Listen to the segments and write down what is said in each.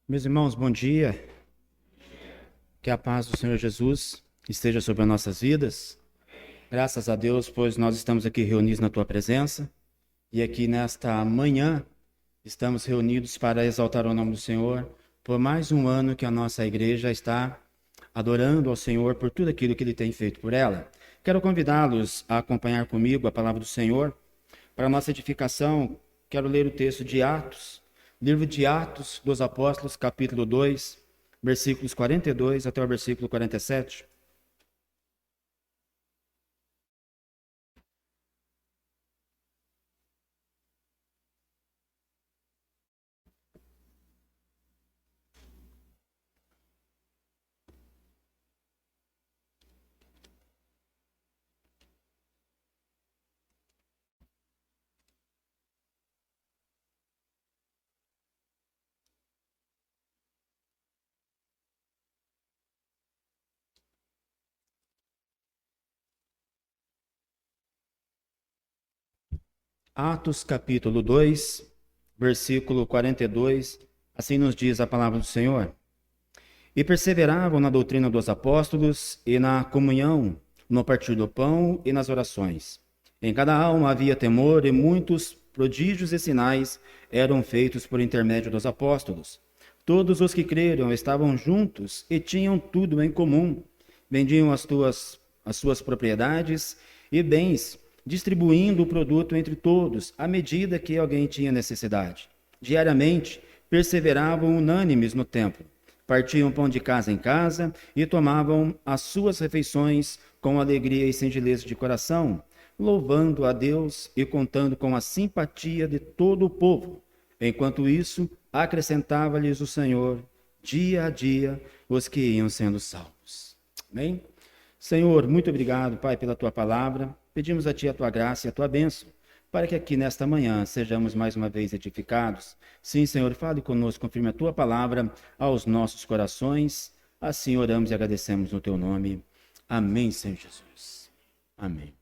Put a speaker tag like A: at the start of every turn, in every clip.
A: Meus irmãos, bom dia. Que a paz do Senhor Jesus esteja sobre as nossas vidas. Graças a Deus, pois nós estamos aqui reunidos na tua presença e aqui nesta manhã estamos reunidos para exaltar o nome do Senhor por mais um ano que a nossa igreja está adorando ao Senhor por tudo aquilo que Ele tem feito por ela. Quero convidá-los a acompanhar comigo a palavra do Senhor. Para nossa edificação, quero ler o texto de Atos, livro de Atos dos Apóstolos, capítulo 2, versículos 42 até o versículo 47. Atos, capítulo 2, versículo 42, assim nos diz a palavra do Senhor. E perseveravam na doutrina dos apóstolos e na comunhão, no partir do pão e nas orações. Em cada alma havia temor e muitos prodígios e sinais eram feitos por intermédio dos apóstolos. Todos os que creram estavam juntos e tinham tudo em comum. Vendiam as suas propriedades e bens, distribuindo o produto entre todos, à medida que alguém tinha necessidade. Diariamente, perseveravam unânimes no templo. Partiam pão de casa em casa e tomavam as suas refeições com alegria e singeleza de coração, louvando a Deus e contando com a simpatia de todo o povo. Enquanto isso, acrescentava-lhes o Senhor, dia a dia, os que iam sendo salvos. Amém? Senhor, muito obrigado, Pai, pela tua palavra. Pedimos a Ti a tua graça e a tua bênção, para que aqui nesta manhã sejamos mais uma vez edificados. Sim, Senhor, fale conosco, confirme a tua palavra aos nossos corações. Assim oramos e agradecemos no teu nome. Amém, Senhor Jesus. Amém.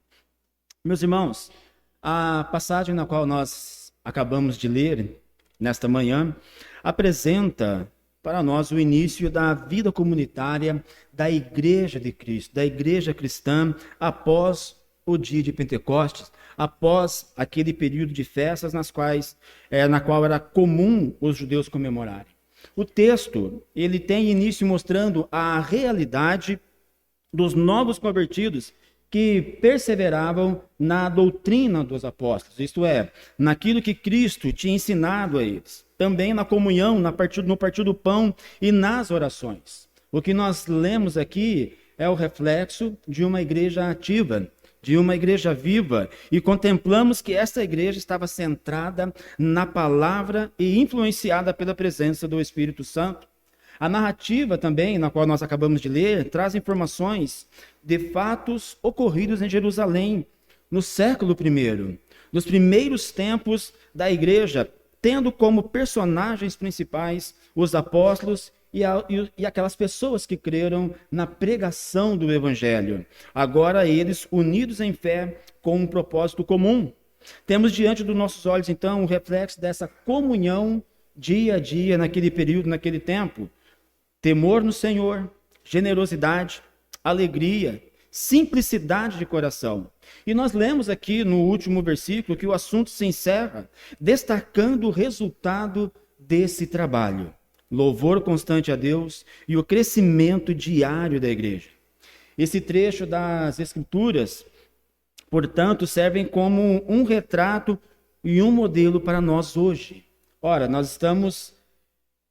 A: Meus irmãos, a passagem na qual nós acabamos de ler nesta manhã apresenta para nós o início da vida comunitária da Igreja de Cristo, da Igreja cristã, após o dia de Pentecostes, após aquele período de festas na qual era comum os judeus comemorarem. O texto, ele tem início mostrando a realidade dos novos convertidos que perseveravam na doutrina dos apóstolos, isto é, naquilo que Cristo tinha ensinado a eles, também na comunhão, no partir do pão e nas orações. O que nós lemos aqui é o reflexo de uma igreja ativa, de uma igreja viva, e contemplamos que esta igreja estava centrada na palavra e influenciada pela presença do Espírito Santo. A narrativa também, na qual nós acabamos de ler, traz informações de fatos ocorridos em Jerusalém no século I, nos primeiros tempos da igreja, tendo como personagens principais os apóstolos e aquelas pessoas que creram na pregação do Evangelho. Agora eles unidos em fé com um propósito comum. Temos diante dos nossos olhos, então, o reflexo dessa comunhão dia a dia, naquele período, naquele tempo. Temor no Senhor, generosidade, alegria, simplicidade de coração. E nós lemos aqui no último versículo que o assunto se encerra destacando o resultado desse trabalho. Louvor constante a Deus e o crescimento diário da igreja. Esse trecho das Escrituras, portanto, servem como um retrato e um modelo para nós hoje. Ora, nós estamos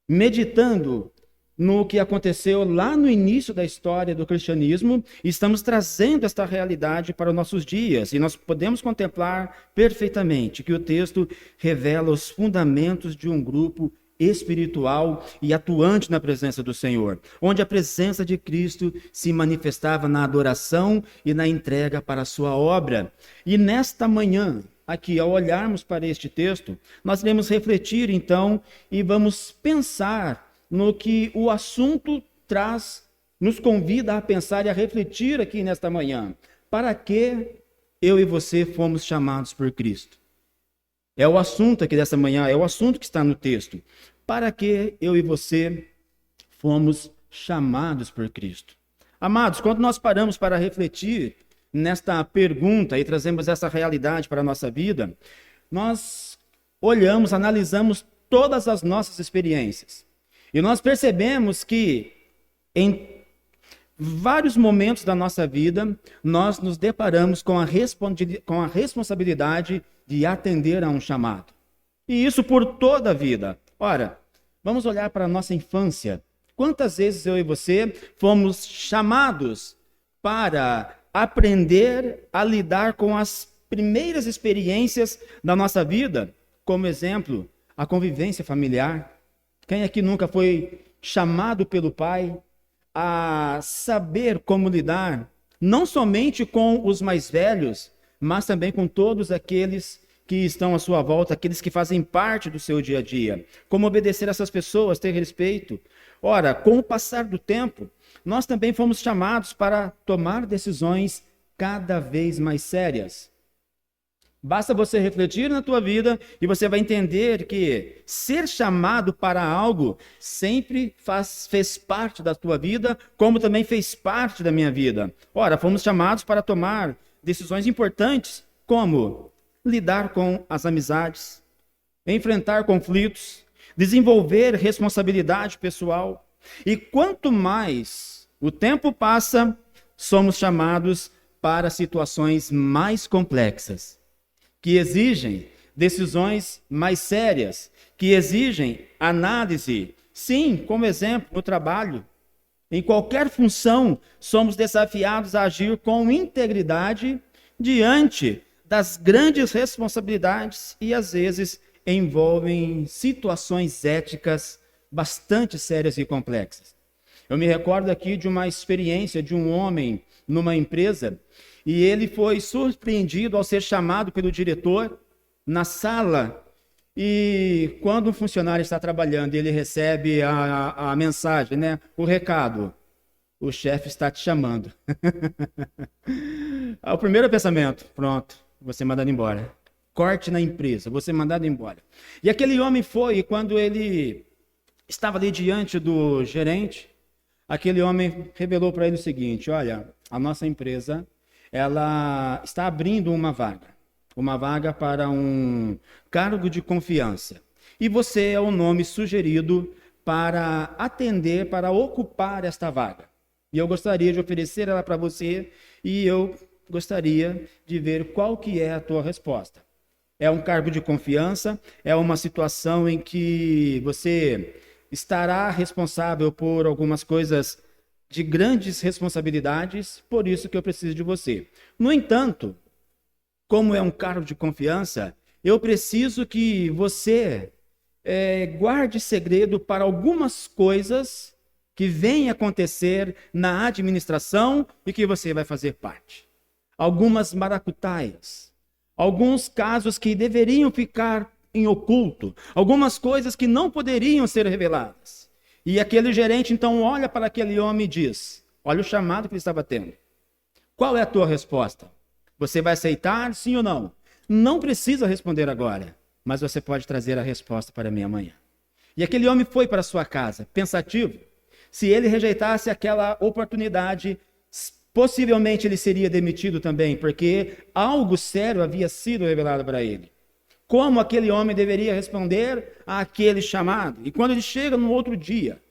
A: meditando no que aconteceu lá no início da história do cristianismo, e estamos trazendo esta realidade para os nossos dias, e nós podemos contemplar perfeitamente que o texto revela os fundamentos de um grupo espiritual e atuante na presença do Senhor, onde a presença de Cristo se manifestava na adoração e na entrega para a sua obra. E nesta manhã, aqui, ao olharmos para este texto, nós iremos refletir então e vamos pensar no que o assunto traz, nos convida a pensar e a refletir aqui nesta manhã. Para que eu e você fomos chamados por Cristo? É o assunto aqui dessa manhã, é o assunto que está no texto. para que eu e você fomos chamados por Cristo. Amados, quando nós paramos para refletir nesta pergunta e trazemos essa realidade para a nossa vida, nós olhamos, analisamos todas as nossas experiências. E nós percebemos que em vários momentos da nossa vida, nós nos deparamos com a responsabilidade de atender a um chamado. E isso por toda a vida. Ora, vamos olhar para a nossa infância. Quantas vezes eu e você fomos chamados para aprender a lidar com as primeiras experiências da nossa vida? Como exemplo, a convivência familiar. Quem aqui nunca foi chamado pelo pai a saber como lidar, não somente com os mais velhos, mas também com todos aqueles que estão à sua volta, aqueles que fazem parte do seu dia a dia. Como obedecer a essas pessoas, ter respeito. Ora, com o passar do tempo, nós também fomos chamados para tomar decisões cada vez mais sérias. Basta você refletir na tua vida e você vai entender que ser chamado para algo sempre fez parte da tua vida, como também fez parte da minha vida. Ora, fomos chamados para tomar decisões importantes, como lidar com as amizades, enfrentar conflitos, desenvolver responsabilidade pessoal. E quanto mais o tempo passa, somos chamados para situações mais complexas, que exigem decisões mais sérias, que exigem análise. Sim, como exemplo, no trabalho, em qualquer função, somos desafiados a agir com integridade diante das grandes responsabilidades e, às vezes, envolvem situações éticas bastante sérias e complexas. Eu me recordo aqui de uma experiência de um homem numa empresa, e ele foi surpreendido ao ser chamado pelo diretor na sala. E quando um funcionário está trabalhando e ele recebe a mensagem, né, o recado, o chefe está te chamando. O primeiro pensamento, pronto, você mandado embora. Corte na empresa, você mandado embora. E aquele homem foi, e quando ele estava ali diante do gerente, aquele homem revelou para ele o seguinte: olha, a nossa empresa, ela está abrindo uma vaga para um cargo de confiança. E você é o nome sugerido para atender, para ocupar esta vaga. E eu gostaria de oferecer ela para você, e eu gostaria de ver qual que é a tua resposta. É um cargo de confiança, é uma situação em que você estará responsável por algumas coisas de grandes responsabilidades, por isso que eu preciso de você. No entanto, como é um cargo de confiança, eu preciso que você guarde segredo para algumas coisas que vêm acontecer na administração e que você vai fazer parte. Algumas maracutaias, alguns casos que deveriam ficar em oculto, algumas coisas que não poderiam ser reveladas. E aquele gerente então olha para aquele homem e diz: olha o chamado que ele estava tendo. Qual é a tua resposta? Você vai aceitar, sim ou não? Não precisa responder agora, mas você pode trazer a resposta para mim amanhã. E aquele homem foi para sua casa, pensativo. Se ele rejeitasse aquela oportunidade, possivelmente ele seria demitido também, porque algo sério havia sido revelado para ele. Como aquele homem deveria responder àquele chamado? E quando ele chega no outro dia,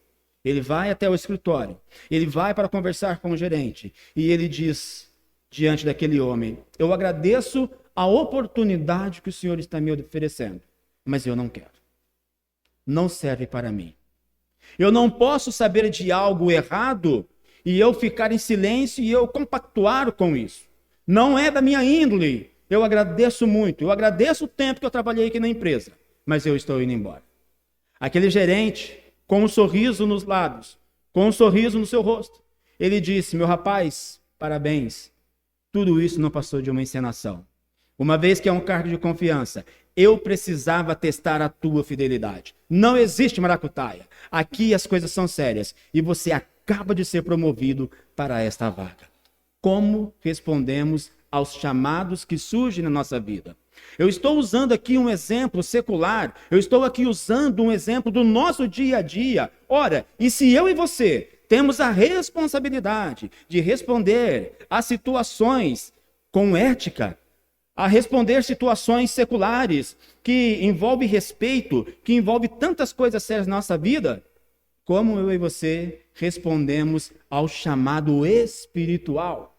A: ele vai até o escritório, ele vai para conversar com o gerente, e ele diz diante daquele homem: eu agradeço a oportunidade que o senhor está me oferecendo, mas eu não quero. Não serve para mim. Eu não posso saber de algo errado e eu ficar em silêncio e eu compactuar com isso. Não é da minha índole. Eu agradeço muito. Eu agradeço o tempo que eu trabalhei aqui na empresa, mas eu estou indo embora. Aquele gerente, com um sorriso nos lábios, com um sorriso no seu rosto, ele disse: meu rapaz, parabéns. Tudo isso não passou de uma encenação. Uma vez que é um cargo de confiança, eu precisava testar a tua fidelidade. Não existe maracutaia. Aqui as coisas são sérias e você acaba de ser promovido para esta vaga. Como respondemos aos chamados que surgem na nossa vida? Eu estou usando aqui um exemplo secular, eu estou aqui usando um exemplo do nosso dia a dia. Ora, e se eu e você temos a responsabilidade de responder a situações com ética, a responder situações seculares que envolvem respeito, que envolvem tantas coisas sérias na nossa vida, como eu e você respondemos ao chamado espiritual?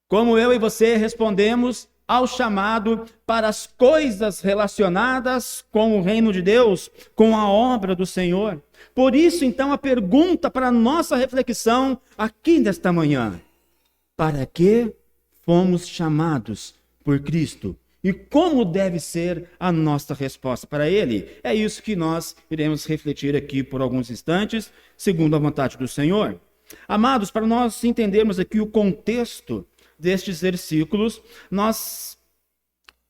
A: Como eu e você respondemos ao chamado para as coisas relacionadas com o reino de Deus, com a obra do Senhor? Por isso, então, a pergunta para a nossa reflexão aqui nesta manhã: para que fomos chamados por Cristo? E como deve ser a nossa resposta para Ele? É isso que nós iremos refletir aqui por alguns instantes, segundo a vontade do Senhor. Amados, para nós entendermos aqui o contexto destes versículos, nós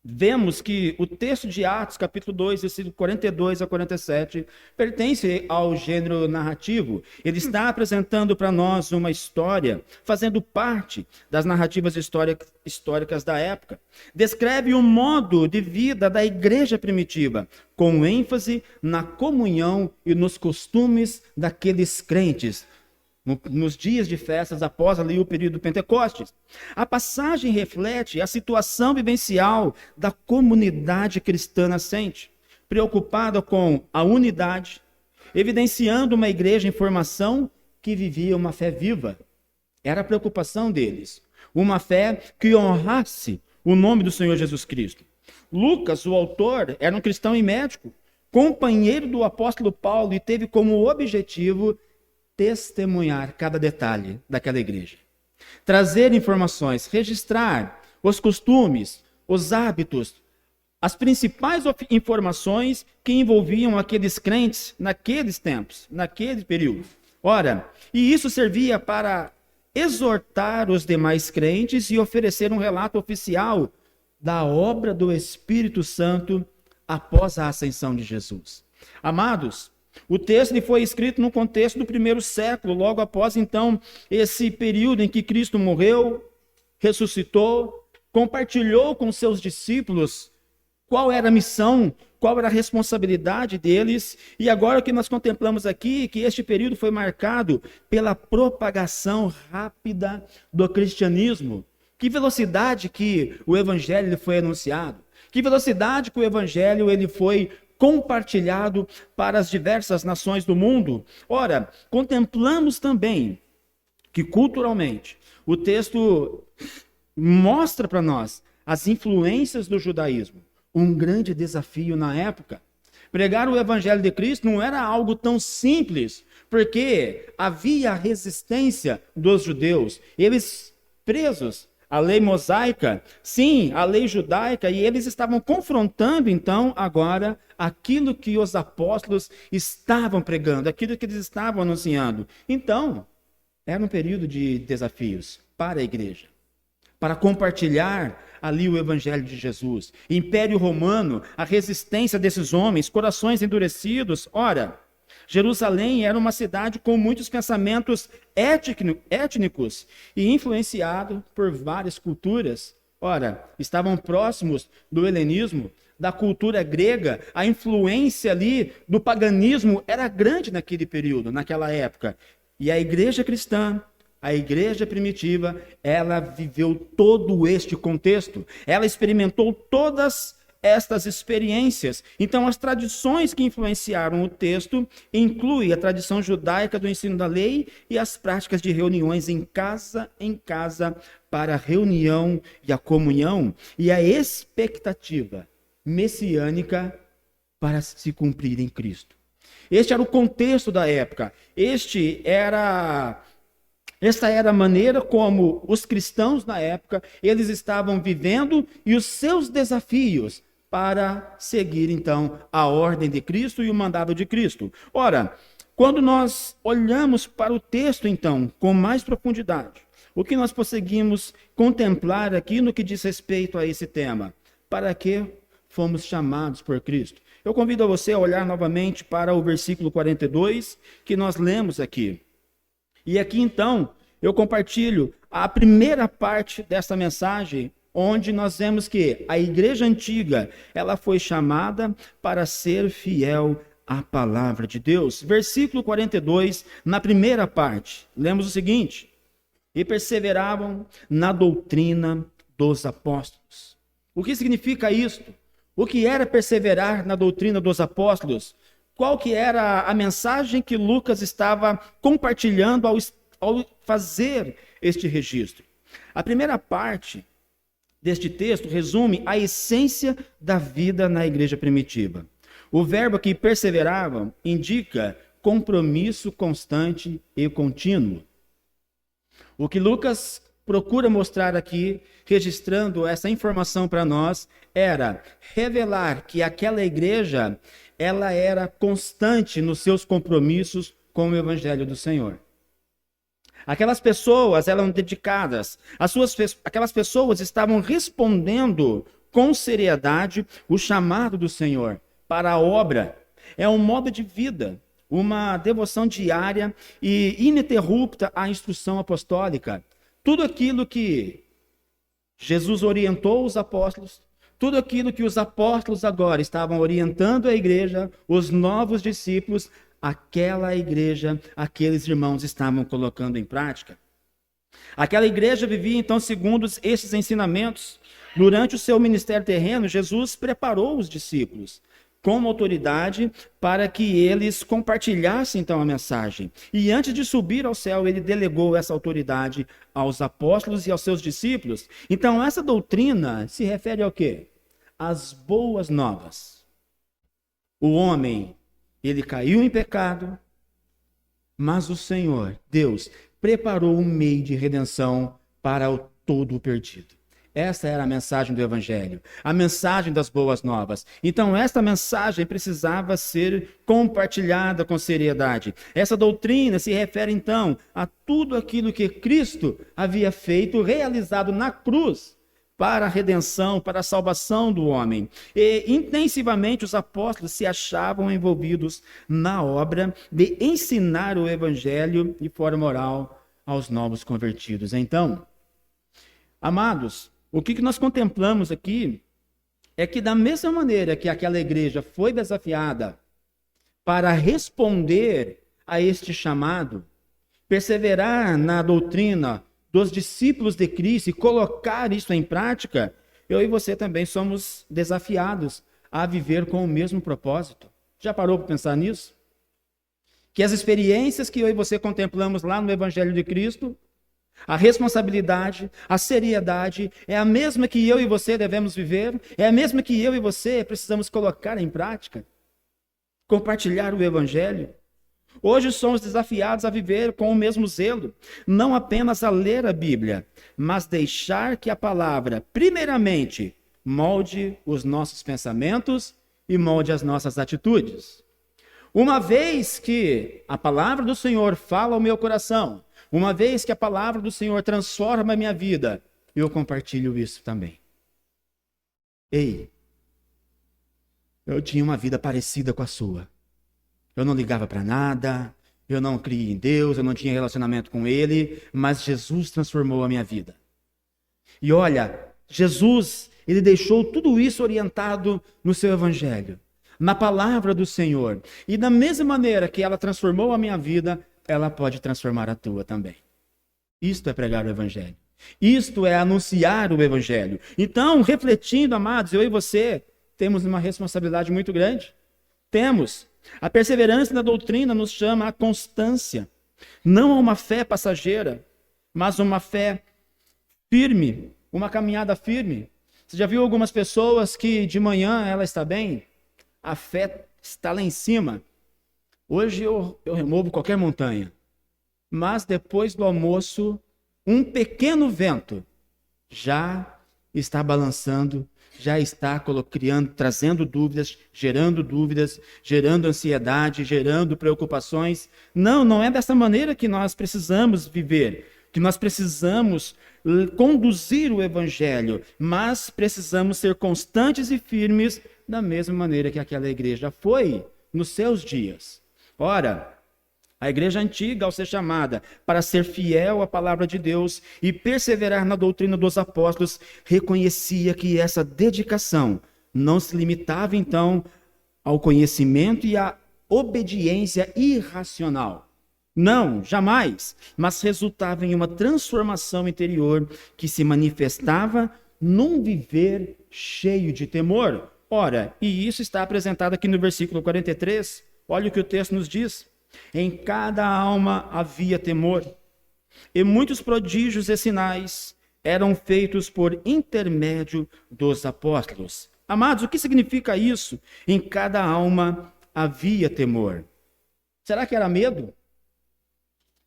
A: vemos que o texto de Atos, capítulo 2, versículo 42 a 47, pertence ao gênero narrativo. Ele está apresentando para nós uma história, fazendo parte das narrativas históricas da época. Descreve o modo de vida da igreja primitiva, com ênfase na comunhão e nos costumes daqueles crentes, nos dias de festas após ali o período do Pentecostes. A passagem reflete a situação vivencial da comunidade cristã nascente, preocupada com a unidade, evidenciando uma igreja em formação que vivia uma fé viva. Era a preocupação deles, uma fé que honrasse o nome do Senhor Jesus Cristo. Lucas, o autor, era um cristão e médico, companheiro do apóstolo Paulo, e teve como objetivo testemunhar cada detalhe daquela igreja, trazer informações, registrar os costumes, os hábitos, as principais informações que envolviam aqueles crentes naqueles tempos, naquele período. Ora, e isso servia para exortar os demais crentes e oferecer um relato oficial da obra do Espírito Santo após a ascensão de Jesus. Amados, o texto foi escrito no contexto do primeiro século, logo após, então, esse período em que Cristo morreu, ressuscitou, compartilhou com seus discípulos qual era a missão, qual era a responsabilidade deles. E agora o que nós contemplamos aqui, que este período foi marcado pela propagação rápida do cristianismo. Que velocidade que o evangelho foi anunciado, que velocidade que o evangelho ele foi compartilhado para as diversas nações do mundo. Ora, contemplamos também que culturalmente o texto mostra para nós as influências do judaísmo, um grande desafio na época. Pregar o evangelho de Cristo não era algo tão simples, porque havia resistência dos judeus, eles presos a lei mosaica, sim, a lei judaica, e eles estavam confrontando, então, agora, aquilo que os apóstolos estavam pregando, aquilo que eles estavam anunciando. Então, era um período de desafios para a igreja, para compartilhar ali o evangelho de Jesus. Império Romano, a resistência desses homens, corações endurecidos. Ora, Jerusalém era uma cidade com muitos pensamentos étnicos e influenciado por várias culturas. Ora, estavam próximos do helenismo, da cultura grega, a influência ali do paganismo era grande naquele período, naquela época. E a igreja cristã, a igreja primitiva, ela viveu todo este contexto, ela experimentou todas estas experiências. Então, as tradições que influenciaram o texto incluem a tradição judaica do ensino da lei e as práticas de reuniões em casa para a reunião e a comunhão e a expectativa messiânica para se cumprir em Cristo. Este era o contexto da época. Esta era a maneira como os cristãos na época eles estavam vivendo e os seus desafios para seguir, então, a ordem de Cristo e o mandado de Cristo. Ora, quando nós olhamos para o texto, então, com mais profundidade, o que nós conseguimos contemplar aqui no que diz respeito a esse tema? Para que fomos chamados por Cristo? Eu convido a você a olhar novamente para o versículo 42, que nós lemos aqui. E aqui, então, eu compartilho a primeira parte dessa mensagem onde nós vemos que a igreja antiga, ela foi chamada para ser fiel à palavra de Deus. Versículo 42, na primeira parte, lemos o seguinte: e perseveravam na doutrina dos apóstolos. O que significa isto? O que era perseverar na doutrina dos apóstolos? Qual que era a mensagem que Lucas estava compartilhando ao fazer este registro? A primeira parte deste texto resume a essência da vida na igreja primitiva. O verbo que perseveravam indica compromisso constante e contínuo. O que Lucas procura mostrar aqui, registrando essa informação para nós, era revelar que aquela igreja, ela era constante nos seus compromissos com o evangelho do Senhor. Aquelas pessoas eram dedicadas, aquelas pessoas estavam respondendo com seriedade o chamado do Senhor para a obra. É um modo de vida, uma devoção diária e ininterrupta à instrução apostólica. Tudo aquilo que Jesus orientou os apóstolos, tudo aquilo que os apóstolos agora estavam orientando a igreja, os novos discípulos, aquela igreja, aqueles irmãos estavam colocando em prática. Aquela igreja vivia então segundo esses ensinamentos. Durante o seu ministério terreno, Jesus preparou os discípulos com autoridade para que eles compartilhassem então a mensagem. E antes de subir ao céu, ele delegou essa autoridade aos apóstolos e aos seus discípulos. Então essa doutrina se refere ao quê? Às boas novas. O homem, ele caiu em pecado, mas o Senhor, Deus, preparou um meio de redenção para o todo perdido. Essa era a mensagem do Evangelho, a mensagem das boas novas. Então, esta mensagem precisava ser compartilhada com seriedade. Essa doutrina se refere, então, a tudo aquilo que Cristo havia feito, realizado na cruz, para a redenção, para a salvação do homem. E intensivamente os apóstolos se achavam envolvidos na obra de ensinar o Evangelho de forma oral aos novos convertidos. Então, amados, o que nós contemplamos aqui é que da mesma maneira que aquela igreja foi desafiada para responder a este chamado, perseverar na doutrina dos discípulos de Cristo e colocar isso em prática, eu e você também somos desafiados a viver com o mesmo propósito. Já parou para pensar nisso? Que as experiências que eu e você contemplamos lá no Evangelho de Cristo, a responsabilidade, a seriedade é a mesma que eu e você devemos viver, é a mesma que eu e você precisamos colocar em prática, compartilhar o Evangelho. Hoje somos desafiados a viver com o mesmo zelo, não apenas a ler a Bíblia, mas deixar que a palavra, primeiramente, molde os nossos pensamentos e molde as nossas atitudes. Uma vez que a palavra do Senhor fala ao meu coração, uma vez que a palavra do Senhor transforma a minha vida, eu compartilho isso também. Ei, eu tinha uma vida parecida com a sua. Eu não ligava para nada, eu não cria em Deus, eu não tinha relacionamento com Ele, mas Jesus transformou a minha vida. E olha, Jesus, Ele deixou tudo isso orientado no seu Evangelho, na palavra do Senhor. E da mesma maneira que ela transformou a minha vida, ela pode transformar a tua também. Isto é pregar o Evangelho. Isto é anunciar o Evangelho. Então, refletindo, amados, eu e você temos uma responsabilidade muito grande. Temos. A perseverança na doutrina nos chama à constância. Não a uma fé passageira, mas uma fé firme, uma caminhada firme. Você já viu algumas pessoas que de manhã ela está bem? A fé está lá em cima. Hoje eu removo qualquer montanha. Mas depois do almoço, um pequeno vento já está balançando, já está criando, trazendo dúvidas, gerando ansiedade, gerando preocupações. Não é dessa maneira que nós precisamos viver, que nós precisamos conduzir o Evangelho, mas precisamos ser constantes e firmes da mesma maneira que aquela igreja foi nos seus dias. Ora, A igreja antiga, ao ser chamada para ser fiel à palavra de Deus e perseverar na doutrina dos apóstolos, reconhecia que essa dedicação não se limitava, então, ao conhecimento e à obediência irracional. Não, jamais, mas resultava em uma transformação interior que se manifestava num viver cheio de temor. Ora, e isso está apresentado aqui no versículo 43. Olha o que o texto nos diz. Em cada alma havia temor, e muitos prodígios e sinais eram feitos por intermédio dos apóstolos. Amados, o que significa isso? Em cada alma havia temor. Será que era medo?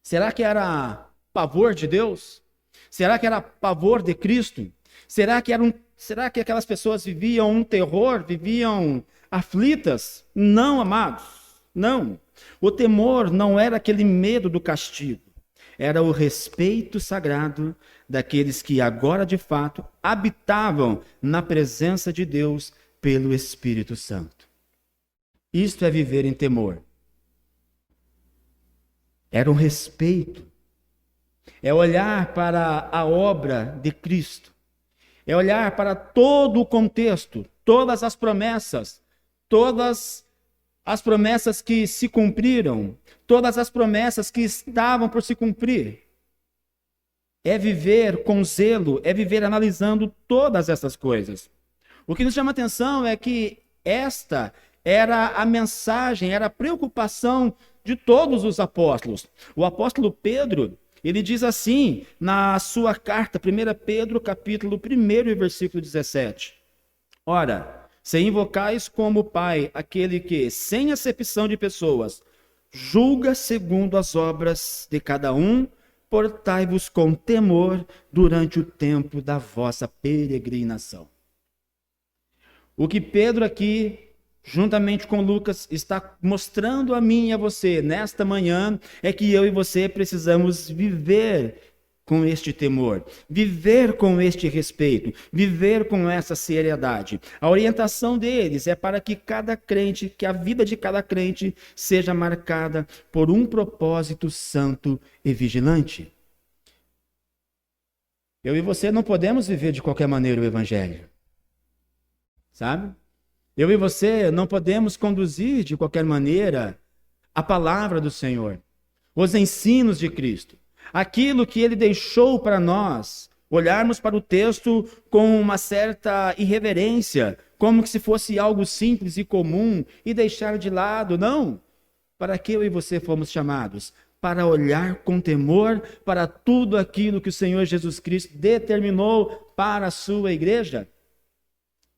A: Será que era pavor de Deus? Será que era pavor de Cristo? Será que aquelas pessoas viviam um terror, viviam aflitas? Não, amados, não. O temor não era aquele medo do castigo, era o respeito sagrado daqueles que agora de fato habitavam na presença de Deus pelo Espírito Santo. Isto é viver em temor. Era um respeito, é olhar para a obra de Cristo, é olhar para todo o contexto, todas as promessas que se cumpriram, todas as promessas que estavam por se cumprir. É viver com zelo, é viver analisando todas essas coisas. O que nos chama a atenção é que esta era a mensagem, era a preocupação de todos os apóstolos. O apóstolo Pedro, ele diz assim na sua carta, 1 Pedro, capítulo 1, versículo 17. Ora, se invocais como Pai aquele que, sem acepção de pessoas, julga segundo as obras de cada um, portai-vos com temor durante o tempo da vossa peregrinação. O que Pedro aqui, juntamente com Lucas, está mostrando a mim e a você nesta manhã é que eu e você precisamos viver com este temor, viver com este respeito, viver com essa seriedade. A orientação deles é para que cada crente, que a vida de cada crente seja marcada por um propósito santo e vigilante. Eu e você não podemos viver de qualquer maneira o evangelho, sabe? Eu e você não podemos conduzir de qualquer maneira a palavra do Senhor, os ensinos de Cristo, aquilo que ele deixou para nós, olharmos para o texto com uma certa irreverência, como que se fosse algo simples e comum e deixar de lado. Não, para que eu e você fomos chamados? Para olhar com temor para tudo aquilo que o Senhor Jesus Cristo determinou para a sua igreja.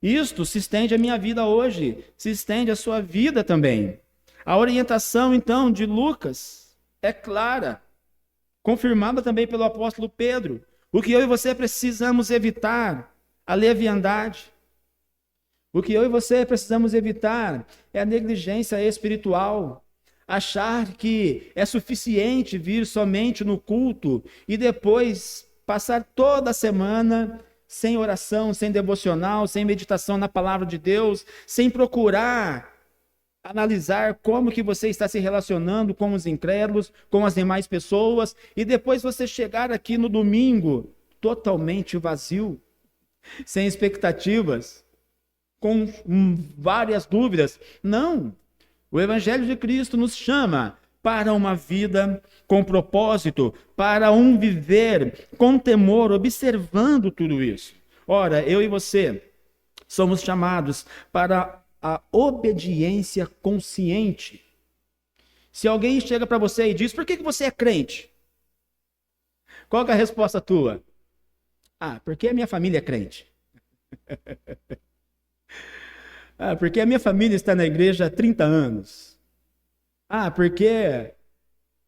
A: Isto se estende à minha vida hoje, se estende à sua vida também. A orientação, então, de Lucas é clara, confirmada também pelo apóstolo Pedro. O que eu e você precisamos evitar, a leviandade. O que eu e você precisamos evitar é a negligência espiritual. Achar que é suficiente vir somente no culto e depois passar toda a semana sem oração, sem devocional, sem meditação na palavra de Deus, sem procurar analisar como que você está se relacionando com os incrédulos, com as demais pessoas, e depois você chegar aqui no domingo totalmente vazio, sem expectativas, com várias dúvidas. Não! O Evangelho de Cristo nos chama para uma vida com propósito, para um viver com temor, observando tudo isso. Ora, eu e você somos chamados para a obediência consciente. Se alguém chega para você e diz, por que você é crente? Qual que é a resposta tua? Porque a minha família é crente. Porque a minha família está na igreja há 30 anos. Porque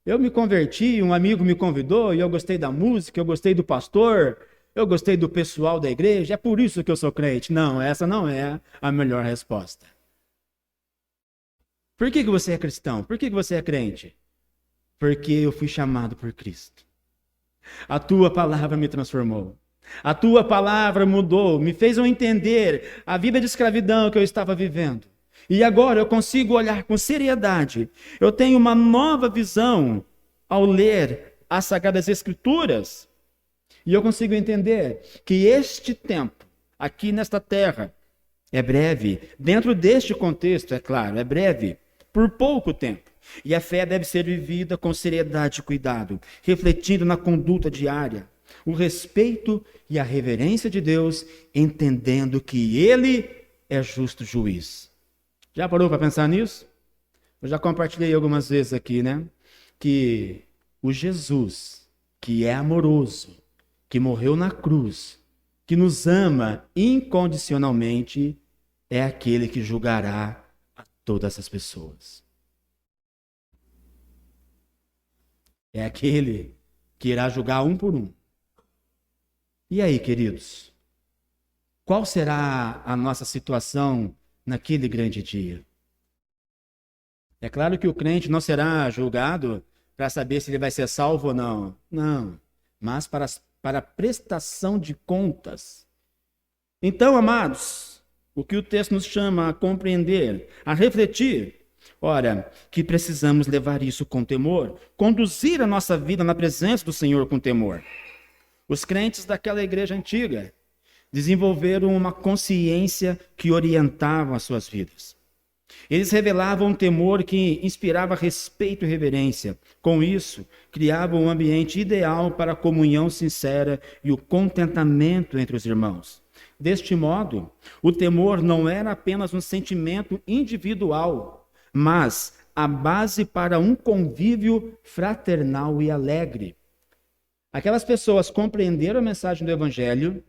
A: eu me converti, um amigo me convidou e eu gostei da música, eu gostei do pastor, eu gostei do pessoal da igreja, é por isso que eu sou crente. Não, essa não é a melhor resposta. Por que você é cristão? Por que você é crente? Porque eu fui chamado por Cristo. A tua palavra me transformou. A tua palavra mudou, me fez eu entender a vida de escravidão que eu estava vivendo. E agora eu consigo olhar com seriedade. Eu tenho uma nova visão ao ler as Sagradas Escrituras. E eu consigo entender que este tempo, aqui nesta terra, é breve. Dentro deste contexto, é claro, é breve, por pouco tempo. E a fé deve ser vivida com seriedade e cuidado, refletindo na conduta diária, o respeito e a reverência de Deus, entendendo que Ele é justo juiz. Já parou para pensar nisso? Eu já compartilhei algumas vezes aqui, né? Que o Jesus, que é amoroso, que morreu na cruz, que nos ama incondicionalmente, é aquele que julgará a todas as pessoas. É aquele que irá julgar um por um. E aí, queridos? Qual será a nossa situação naquele grande dia? É claro que o crente não será julgado para saber se ele vai ser salvo ou não. Não. Mas para prestação de contas. Então, amados, o que o texto nos chama a compreender, a refletir, ora, que precisamos levar isso com temor, conduzir a nossa vida na presença do Senhor com temor. Os crentes daquela igreja antiga desenvolveram uma consciência que orientava as suas vidas. Eles revelavam um temor que inspirava respeito e reverência. Com isso, criavam um ambiente ideal para a comunhão sincera e o contentamento entre os irmãos. Deste modo, o temor não era apenas um sentimento individual, mas a base para um convívio fraternal e alegre. Aquelas pessoas compreenderam a mensagem do Evangelho,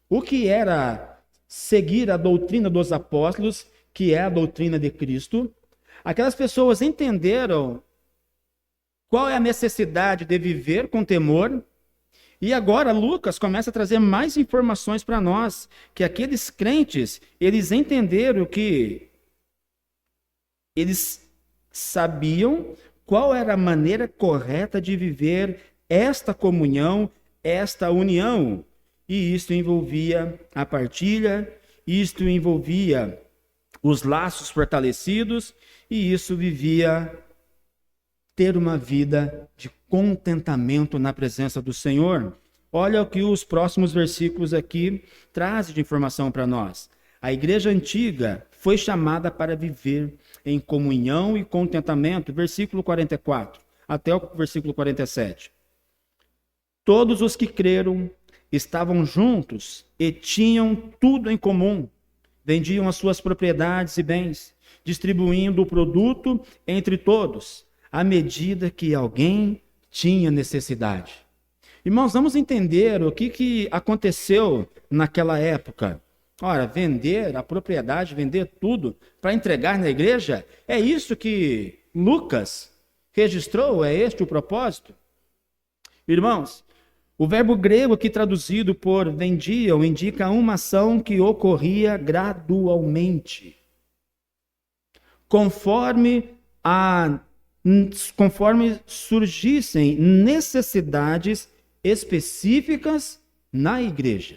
A: o que era seguir a doutrina dos apóstolos, que é a doutrina de Cristo. Aquelas pessoas entenderam qual é a necessidade de viver com temor. E agora Lucas começa a trazer mais informações para nós, que aqueles crentes, eles entenderam que eles sabiam qual era a maneira correta de viver esta comunhão, esta união. E isto envolvia a partilha, isto envolvia os laços fortalecidos, e isso vivia ter uma vida de contentamento na presença do Senhor. Olha o que os próximos versículos aqui trazem de informação para nós. A igreja antiga foi chamada para viver em comunhão e contentamento, versículo 44, até o versículo 47. Todos os que creram estavam juntos e tinham tudo em comum. Vendiam as suas propriedades e bens, distribuindo o produto entre todos, à medida que alguém tinha necessidade. Irmãos, vamos entender o que aconteceu naquela época. Ora, vender a propriedade, vender tudo para entregar na igreja, é isso que Lucas registrou? É este o propósito? Irmãos, o verbo grego aqui traduzido por vendiam indica uma ação que ocorria gradualmente, conforme surgissem necessidades específicas na igreja.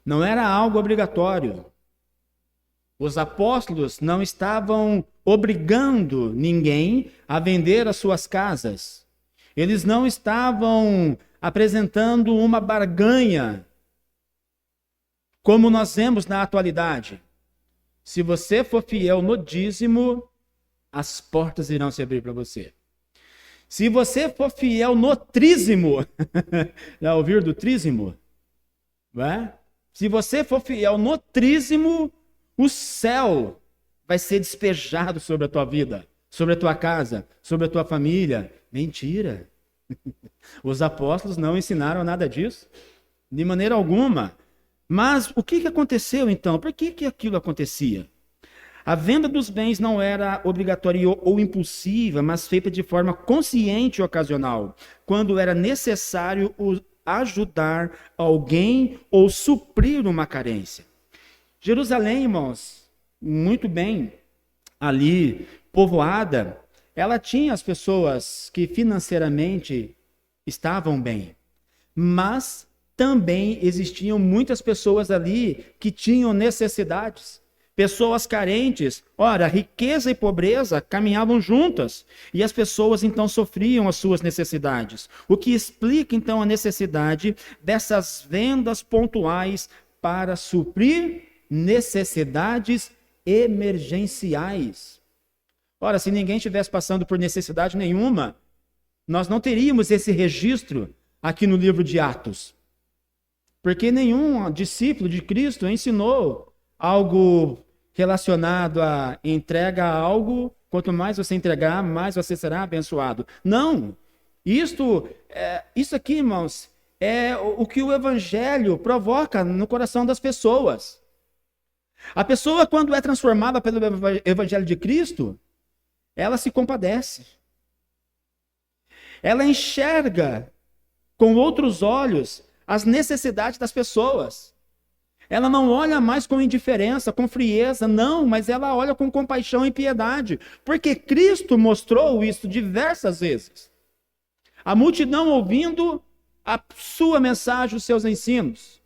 A: Não era algo obrigatório. Os apóstolos não estavam obrigando ninguém a vender as suas casas. Eles não estavam apresentando uma barganha, como nós vemos na atualidade. Se você for fiel no dízimo, as portas irão se abrir para você. Se você for fiel no trízimo, já ouviram do trízimo? Não é? Se você for fiel no trízimo, o céu vai ser despejado sobre a tua vida, sobre a tua casa, sobre a tua família. Mentira. Os apóstolos não ensinaram nada disso, de maneira alguma. Mas o que aconteceu então? Por que aquilo acontecia? A venda dos bens não era obrigatória ou impulsiva, mas feita de forma consciente e ocasional, quando era necessário ajudar alguém ou suprir uma carência. Jerusalém, irmãos, muito bem ali povoada, ela tinha as pessoas que financeiramente estavam bem, mas também existiam muitas pessoas ali que tinham necessidades. Pessoas carentes. Ora, riqueza e pobreza caminhavam juntas. E as pessoas então sofriam as suas necessidades. O que explica então a necessidade dessas vendas pontuais para suprir necessidades emergenciais. Ora, se ninguém estivesse passando por necessidade nenhuma, nós não teríamos esse registro aqui no livro de Atos. Porque nenhum discípulo de Cristo ensinou algo relacionado a entrega a algo, quanto mais você entregar, mais você será abençoado. Não! Isso aqui, irmãos, é o que o evangelho provoca no coração das pessoas. A pessoa, quando é transformada pelo evangelho de Cristo, ela se compadece. Ela enxerga com outros olhos as necessidades das pessoas. Ela não olha mais com indiferença, com frieza, não, mas ela olha com compaixão e piedade, porque Cristo mostrou isso diversas vezes. A multidão ouvindo a sua mensagem, os seus ensinos.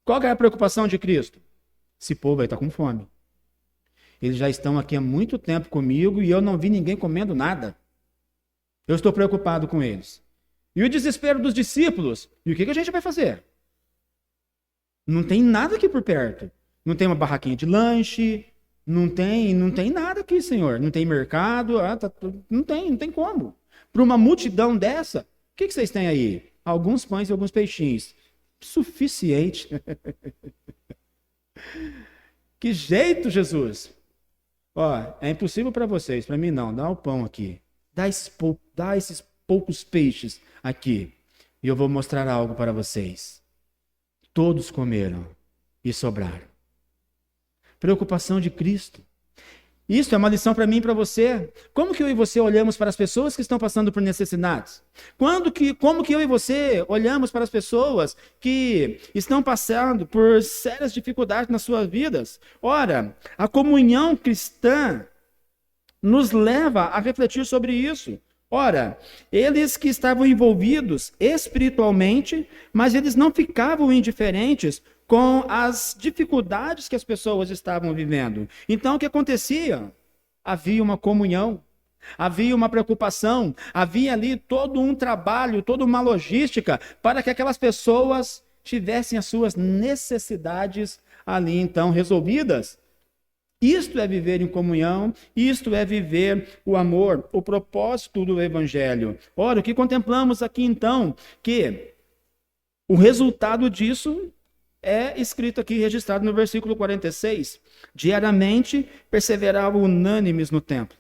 A: Qual é a preocupação de Cristo? Esse povo aí está com fome. Eles já estão aqui há muito tempo comigo e eu não vi ninguém comendo nada. Eu estou preocupado com eles. E o desespero dos discípulos? E o que a gente vai fazer? Não tem nada aqui por perto. Não tem uma barraquinha de lanche. Não tem nada aqui, Senhor. Não tem mercado. Não tem como. Para uma multidão dessa, o que vocês têm aí? Alguns pães e alguns peixinhos. Suficiente. Que jeito, Jesus. Ó, é impossível para vocês, para mim não. Dá o pão aqui. Dá esses poucos peixes aqui. E eu vou mostrar algo para vocês. Todos comeram e sobraram. Preocupação de Cristo. Isso é uma lição para mim e para você. Como que eu e você olhamos para as pessoas que estão passando por necessidades? Como que eu e você olhamos para as pessoas que estão passando por sérias dificuldades nas suas vidas? Ora, a comunhão cristã nos leva a refletir sobre isso. Ora, eles que estavam envolvidos espiritualmente, mas eles não ficavam indiferentes com as dificuldades que as pessoas estavam vivendo. Então, o que acontecia? Havia uma comunhão, havia uma preocupação, havia ali todo um trabalho, toda uma logística para que aquelas pessoas tivessem as suas necessidades ali, então, resolvidas. Isto é viver em comunhão, isto é viver o amor, o propósito do evangelho. Ora, o que contemplamos aqui então, que o resultado disso é escrito aqui, registrado no versículo 46. Diariamente perseveravam unânimes no templo,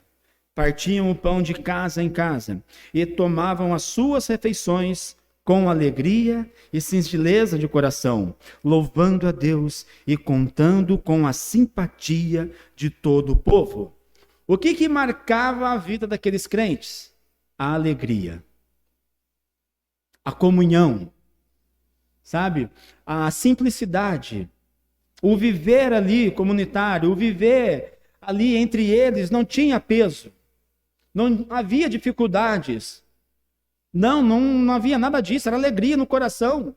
A: partiam o pão de casa em casa e tomavam as suas refeições com alegria e singeleza de coração, louvando a Deus e contando com a simpatia de todo o povo. O que marcava a vida daqueles crentes? A alegria, a comunhão, sabe? A simplicidade, o viver ali comunitário, o viver ali entre eles não tinha peso, não havia dificuldades. Não havia nada disso, era alegria no coração.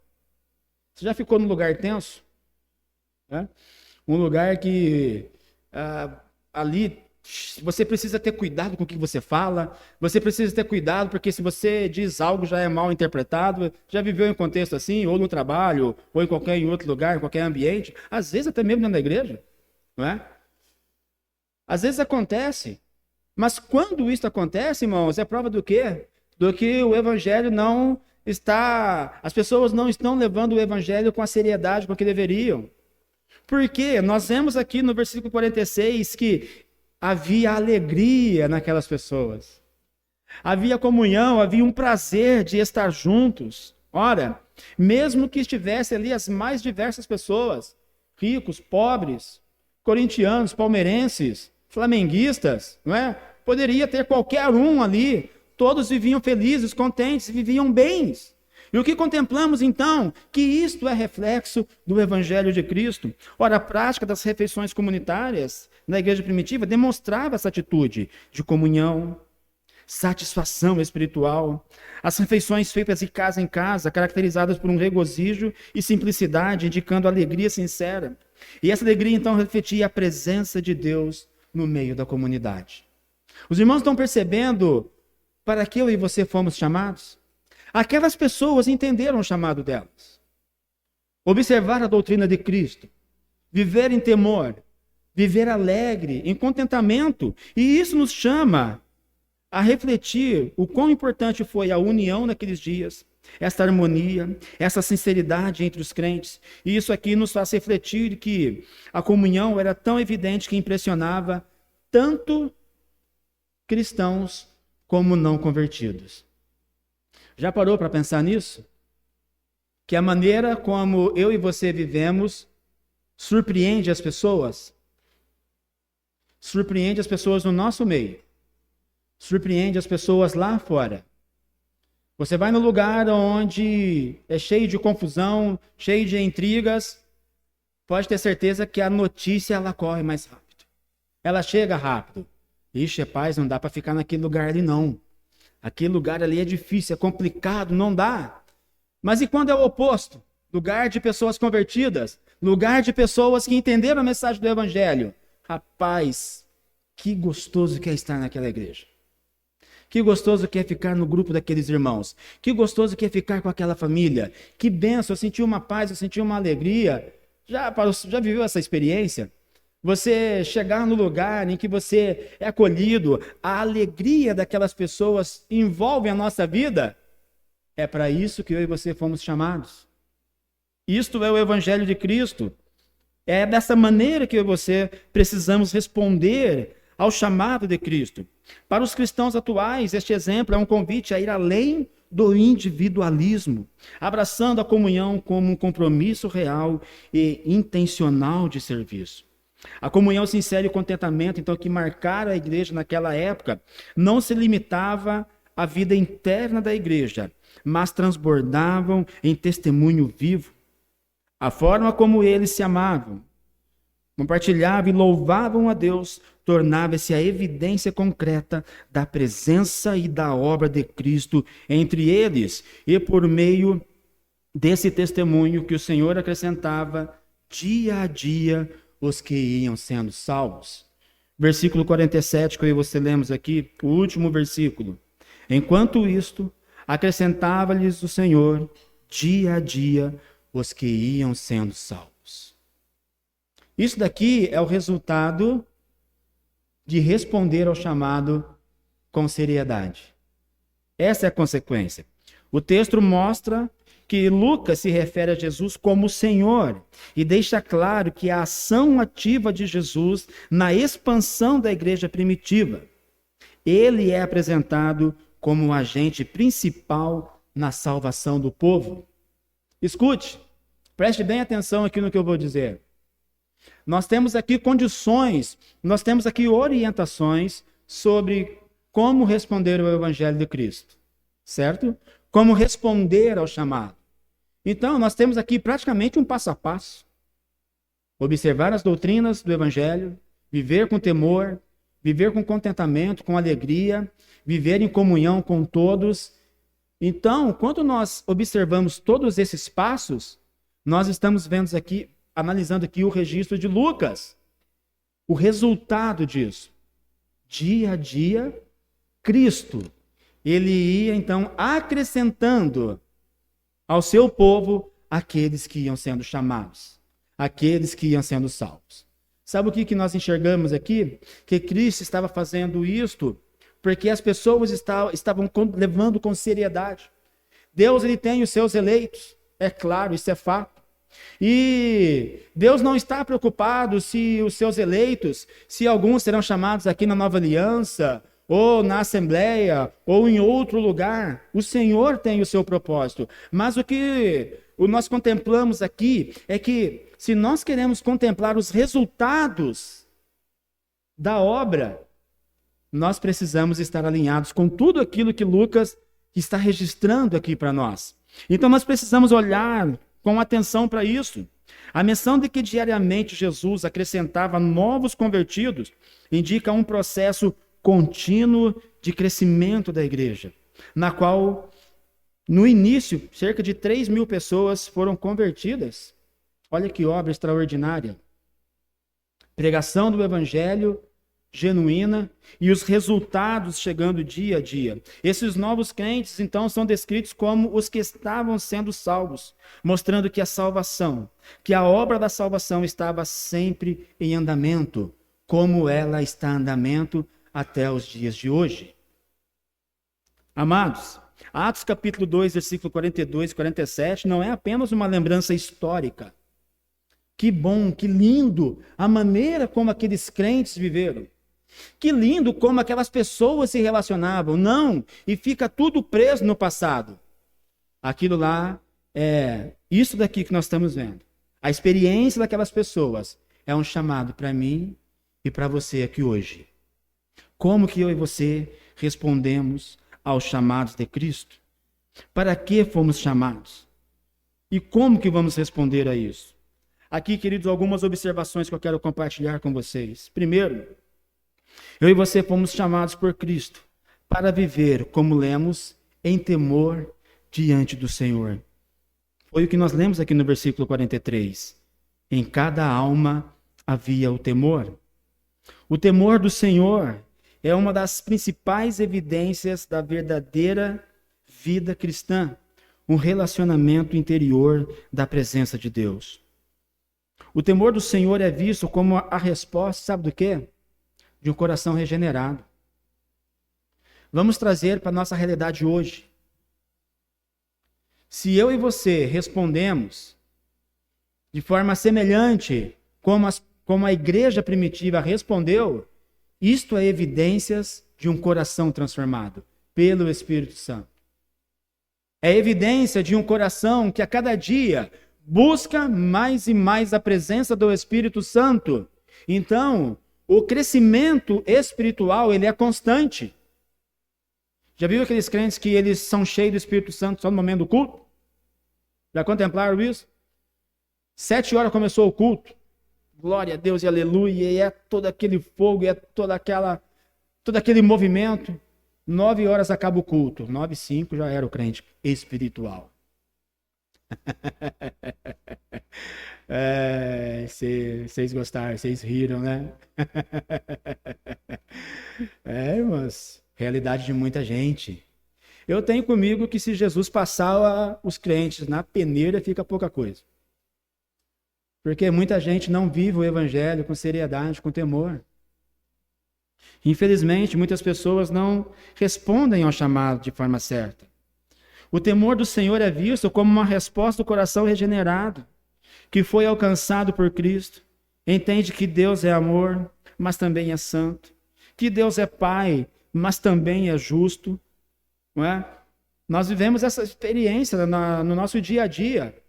A: Você já ficou num lugar tenso? Um lugar que ali você precisa ter cuidado com o que você fala, você precisa ter cuidado porque se você diz algo já é mal interpretado. Já viveu em um contexto assim, ou no trabalho, ou em qualquer outro lugar, em qualquer ambiente, às vezes até mesmo dentro da igreja, não é? Às vezes acontece, mas quando isso acontece, irmãos, é prova do quê? Do que o evangelho não está, as pessoas não estão levando o evangelho com a seriedade com que deveriam. Porque nós vemos aqui no versículo 46 que havia alegria naquelas pessoas. Havia comunhão, havia um prazer de estar juntos. Ora, mesmo que estivesse ali as mais diversas pessoas, ricos, pobres, corintianos, palmeirenses, flamenguistas, não é? Poderia ter qualquer um ali. Todos viviam felizes, contentes, viviam bens. E o que contemplamos então? Que isto é reflexo do Evangelho de Cristo. Ora, a prática das refeições comunitárias na igreja primitiva demonstrava essa atitude de comunhão, satisfação espiritual. As refeições feitas de casa em casa, caracterizadas por um regozijo e simplicidade, indicando alegria sincera. E essa alegria, então, refletia a presença de Deus no meio da comunidade. Os irmãos estão percebendo para que eu e você fomos chamados? Aquelas pessoas entenderam o chamado delas. Observar a doutrina de Cristo, viver em temor, viver alegre, em contentamento. E isso nos chama a refletir o quão importante foi a união naqueles dias, essa harmonia, essa sinceridade entre os crentes. E isso aqui nos faz refletir que a comunhão era tão evidente que impressionava tanto cristãos como não convertidos. Já parou para pensar nisso? Que a maneira como eu e você vivemos surpreende as pessoas? Surpreende as pessoas no nosso meio. Surpreende as pessoas lá fora. Você vai no lugar onde é cheio de confusão, cheio de intrigas, pode ter certeza que a notícia ela corre mais rápido. Ela chega rápido. Ixi, rapaz, não dá para ficar naquele lugar ali não. Aquele lugar ali é difícil, é complicado, não dá. Mas e quando é o oposto? Lugar de pessoas convertidas, lugar de pessoas que entenderam a mensagem do Evangelho. Rapaz, que gostoso que é estar naquela igreja. Que gostoso que é ficar no grupo daqueles irmãos. Que gostoso que é ficar com aquela família. Que benção, eu senti uma paz, eu senti uma alegria. Já viveu essa experiência? Você chegar no lugar em que você é acolhido, a alegria daquelas pessoas envolve a nossa vida? É para isso que eu e você fomos chamados. Isto é o Evangelho de Cristo. É dessa maneira que eu e você precisamos responder ao chamado de Cristo. Para os cristãos atuais, este exemplo é um convite a ir além do individualismo, abraçando a comunhão como um compromisso real e intencional de serviço. A comunhão sincera e o contentamento, então, que marcaram a igreja naquela época, não se limitava à vida interna da igreja, mas transbordavam em testemunho vivo. A forma como eles se amavam, compartilhavam e louvavam a Deus, tornava-se a evidência concreta da presença e da obra de Cristo entre eles, e por meio desse testemunho que o Senhor acrescentava dia a dia os que iam sendo salvos. Versículo 47, que você lemos aqui, o último versículo. Enquanto isto, acrescentava-lhes o Senhor dia a dia os que iam sendo salvos. Isso daqui é o resultado de responder ao chamado com seriedade. Essa é a consequência. O texto mostra que Lucas se refere a Jesus como Senhor e deixa claro que a ação ativa de Jesus na expansão da igreja primitiva. Ele é apresentado como o agente principal na salvação do povo. Escute, preste bem atenção aqui no que eu vou dizer. Nós temos aqui condições, nós temos aqui orientações sobre como responder ao Evangelho de Cristo, certo? Como responder ao chamado. Então, nós temos aqui praticamente um passo a passo. Observar as doutrinas do Evangelho, viver com temor, viver com contentamento, com alegria, viver em comunhão com todos. Então, quando nós observamos todos esses passos, nós estamos vendo aqui, analisando aqui o registro de Lucas. O resultado disso. Dia a dia, Cristo, ele ia então acrescentando ao seu povo aqueles que iam sendo chamados, aqueles que iam sendo salvos. Sabe o que nós enxergamos aqui? Que Cristo estava fazendo isto porque as pessoas estavam levando com seriedade. Deus ele tem os seus eleitos, é claro, isso é fato. E Deus não está preocupado se os seus eleitos, se alguns serão chamados aqui na Nova Aliança, ou na Assembleia, ou em outro lugar. O Senhor tem o seu propósito. Mas o que nós contemplamos aqui é que se nós queremos contemplar os resultados da obra, nós precisamos estar alinhados com tudo aquilo que Lucas está registrando aqui para nós. Então nós precisamos olhar com atenção para isso. A menção de que diariamente Jesus acrescentava novos convertidos indica um processo contínuo de crescimento da igreja, na qual, no início, cerca de 3.000 pessoas foram convertidas. Olha que obra extraordinária. Pregação do evangelho genuína e os resultados chegando dia a dia. Esses novos crentes, então, são descritos como os que estavam sendo salvos, mostrando que a salvação, que a obra da salvação estava sempre em andamento, como ela está em andamento até os dias de hoje. Amados, Atos capítulo 2, versículo 42 e 47 não é apenas uma lembrança histórica. Que bom, que lindo a maneira como aqueles crentes viveram. Que lindo como aquelas pessoas se relacionavam. Não, e fica tudo preso no passado. Aquilo lá é isso daqui que nós estamos vendo. A experiência daquelas pessoas é um chamado para mim e para você aqui hoje. Como que eu e você respondemos aos chamados de Cristo? Para que fomos chamados? E como que vamos responder a isso? Aqui, queridos, algumas observações que eu quero compartilhar com vocês. Primeiro, eu e você fomos chamados por Cristo para viver, como lemos, em temor diante do Senhor. Foi o que nós lemos aqui no versículo 43. Em cada alma havia o temor. O temor do Senhor é uma das principais evidências da verdadeira vida cristã, um relacionamento interior da presença de Deus. O temor do Senhor é visto como a resposta, sabe do quê? De um coração regenerado. Vamos trazer para a nossa realidade hoje. Se eu e você respondemos de forma semelhante como a igreja primitiva respondeu, isto é evidências de um coração transformado pelo Espírito Santo. É evidência de um coração que a cada dia busca mais e mais a presença do Espírito Santo. Então, o crescimento espiritual, ele é constante. Já viu aqueles crentes que eles são cheios do Espírito Santo só no momento do culto? Já contemplaram isso? 7 horas começou o culto. Glória a Deus e aleluia. E é todo aquele fogo, e é todo aquele movimento. 9 horas acaba o culto. 9h05 já era o crente espiritual. Vocês gostaram, vocês riram, né? Irmãos, realidade de muita gente. Eu tenho comigo que se Jesus passar os crentes na peneira, fica pouca coisa. Porque muita gente não vive o evangelho com seriedade, com temor. Infelizmente, muitas pessoas não respondem ao chamado de forma certa. O temor do Senhor é visto como uma resposta do coração regenerado, que foi alcançado por Cristo. Entende que Deus é amor, mas também é santo. Que Deus é Pai, mas também é justo. Não é? Nós vivemos essa experiência no nosso dia a dia.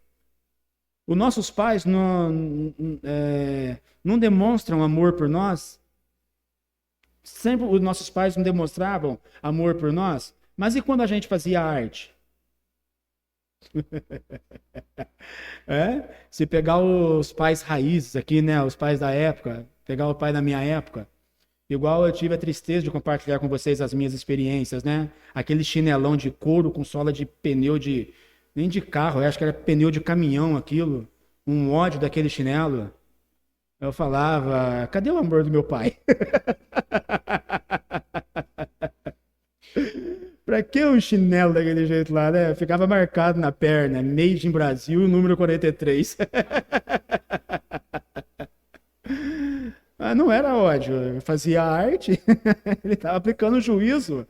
A: Os nossos pais não demonstram amor por nós. Sempre os nossos pais não demonstravam amor por nós. Mas e quando a gente fazia arte? Se pegar os pais raízes aqui, né? Os pais da época, pegar o pai da minha época, igual eu tive a tristeza de compartilhar com vocês as minhas experiências, né? Aquele chinelão de couro com sola de pneu nem de carro, eu acho que era pneu de caminhão aquilo, um ódio daquele chinelo. Eu falava, cadê o amor do meu pai? Pra que um chinelo daquele jeito lá, né? Ficava marcado na perna, Made in Brasil, número 43. Mas não era ódio, eu fazia arte, ele estava aplicando juízo.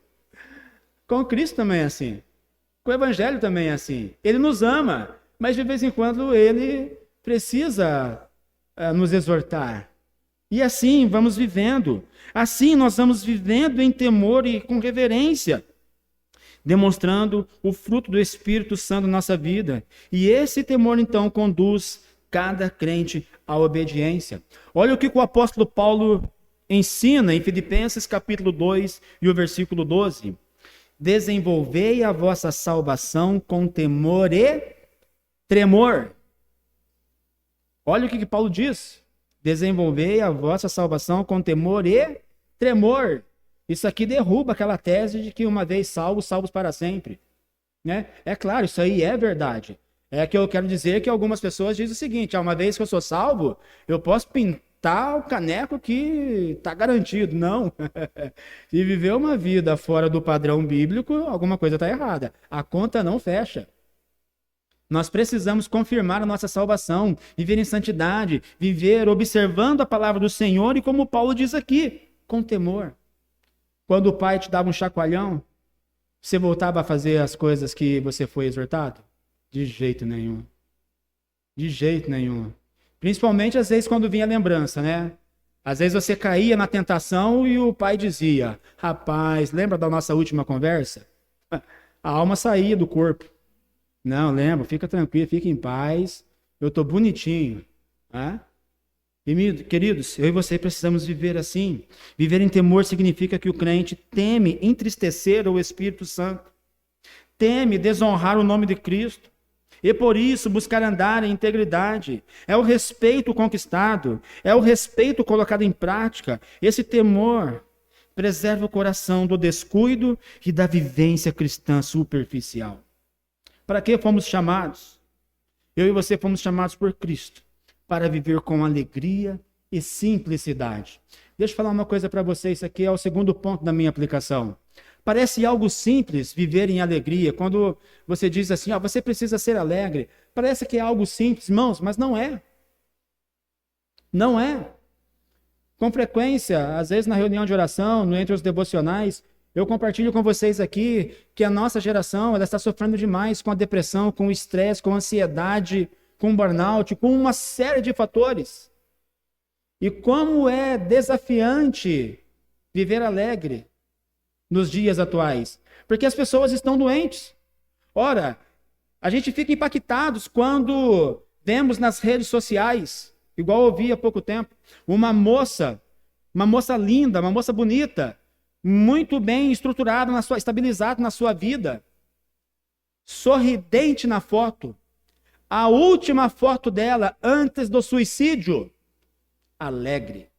A: Com Cristo também é assim. Com o Evangelho também é assim. Ele nos ama, mas de vez em quando ele precisa nos exortar. E assim vamos vivendo. Assim nós vamos vivendo em temor e com reverência, demonstrando o fruto do Espírito Santo na nossa vida. E esse temor, então, conduz cada crente à obediência. Olha o que o apóstolo Paulo ensina em Filipenses capítulo 2 e o versículo 12. Desenvolvei a vossa salvação com temor e tremor. Olha o que Paulo diz. Desenvolvei a vossa salvação com temor e tremor. Isso aqui derruba aquela tese de que uma vez salvos, salvos para sempre. Né? É claro, isso aí é verdade. É que eu quero dizer que algumas pessoas dizem o seguinte: uma vez que eu sou salvo, eu posso pintar o caneco que está garantido. Não. Se viver uma vida fora do padrão bíblico, alguma coisa está errada. A conta não fecha. Nós precisamos confirmar a nossa salvação, viver em santidade, viver observando a palavra do Senhor e, como Paulo diz aqui, com temor. Quando o pai te dava um chacoalhão, você voltava a fazer as coisas que você foi exortado? De jeito nenhum. De jeito nenhum. Principalmente às vezes quando vinha a lembrança, né? Às vezes você caía na tentação e o pai dizia: rapaz, lembra da nossa última conversa? A alma saía do corpo. Não, lembra, fica tranquilo, fica em paz, eu estou bonitinho. Né? E, queridos, eu e você precisamos viver assim. Viver em temor significa que o crente teme entristecer o Espírito Santo, teme desonrar o nome de Cristo, e por isso buscar andar em integridade. É o respeito conquistado, é o respeito colocado em prática. Esse temor preserva o coração do descuido e da vivência cristã superficial. Para que fomos chamados? Eu e você fomos chamados por Cristo para viver com alegria e simplicidade. Deixa eu falar uma coisa para você, isso aqui é o segundo ponto da minha aplicação. Parece algo simples viver em alegria, quando você diz assim, você precisa ser alegre. Parece que é algo simples, irmãos, mas não é. Não é. Com frequência, às vezes na reunião de oração, entre os devocionais, eu compartilho com vocês aqui que a nossa geração ela está sofrendo demais com a depressão, com o estresse, com a ansiedade, com o burnout, com uma série de fatores. E como é desafiante viver alegre nos dias atuais. Porque as pessoas estão doentes. Ora, a gente fica impactados quando vemos nas redes sociais, igual eu vi há pouco tempo, uma moça linda, uma moça bonita, muito bem estruturada, estabilizada na sua vida, sorridente na foto. A última foto dela antes do suicídio, alegre.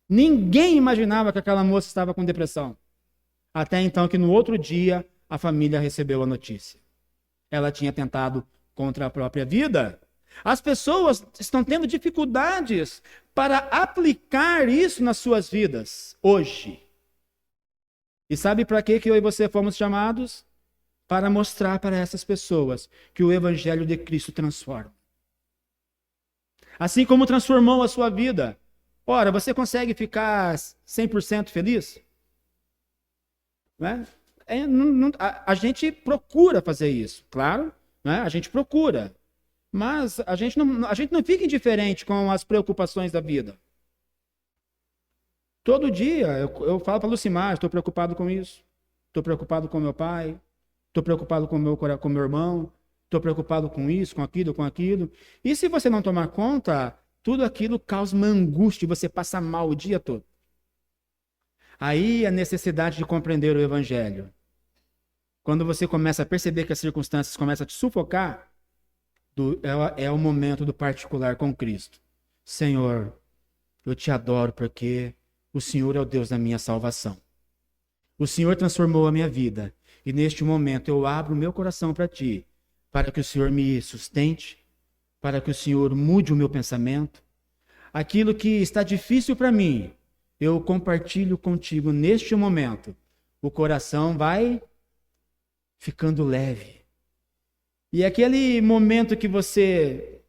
A: Ninguém imaginava que aquela moça estava com depressão. Até então que no outro dia a família recebeu a notícia. Ela tinha tentado contra a própria vida. As pessoas estão tendo dificuldades para aplicar isso nas suas vidas hoje. E sabe para que eu e você fomos chamados? Para mostrar para essas pessoas que o Evangelho de Cristo transforma. Assim como transformou a sua vida. Ora, você consegue ficar 100% feliz? Né? A gente procura fazer isso, claro, né? A gente procura. Mas a gente não fica indiferente com as preocupações da vida. Todo dia eu falo para a Lucimar, estou preocupado com isso. Estou preocupado com meu pai. Estou preocupado com meu irmão. Estou preocupado com isso, com aquilo, com aquilo. E se você não tomar conta, tudo aquilo causa uma angústia e você passa mal o dia todo. Aí a necessidade de compreender o Evangelho. Quando você começa a perceber que as circunstâncias começam a te sufocar, é o momento do particular com Cristo. Senhor, eu te adoro porque o Senhor é o Deus da minha salvação. O Senhor transformou a minha vida. E neste momento eu abro o meu coração para ti, para que o Senhor me sustente, para que o Senhor mude o meu pensamento. Aquilo que está difícil para mim, eu compartilho contigo neste momento. O coração vai ficando leve. E aquele momento que você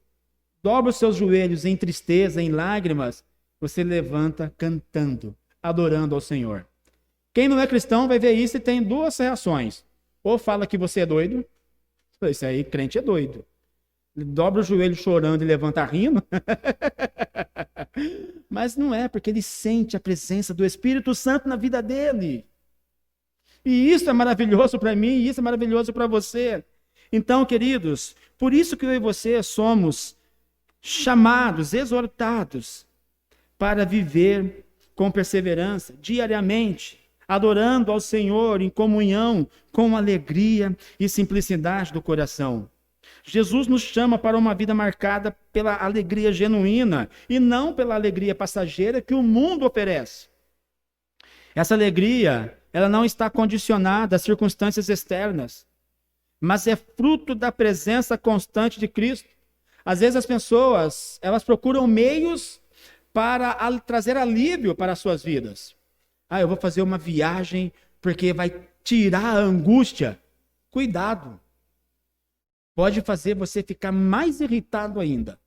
A: dobra os seus joelhos em tristeza, em lágrimas, você levanta cantando, adorando ao Senhor. Quem não é cristão vai ver isso e tem duas reações. Ou fala que você é doido, isso aí, crente é doido. Ele dobra o joelho chorando e levanta rindo. Mas não é, porque ele sente a presença do Espírito Santo na vida dele. E isso é maravilhoso para mim, e isso é maravilhoso para você. Então, queridos, por isso que eu e você somos chamados, exortados, para viver com perseverança, diariamente, adorando ao Senhor em comunhão, com alegria e simplicidade do coração. Jesus nos chama para uma vida marcada pela alegria genuína e não pela alegria passageira que o mundo oferece. Essa alegria, ela não está condicionada às circunstâncias externas, mas é fruto da presença constante de Cristo. Às vezes as pessoas, elas procuram meios para trazer alívio para as suas vidas. Eu vou fazer uma viagem porque vai tirar a angústia. Cuidado. Pode fazer você ficar mais irritado ainda.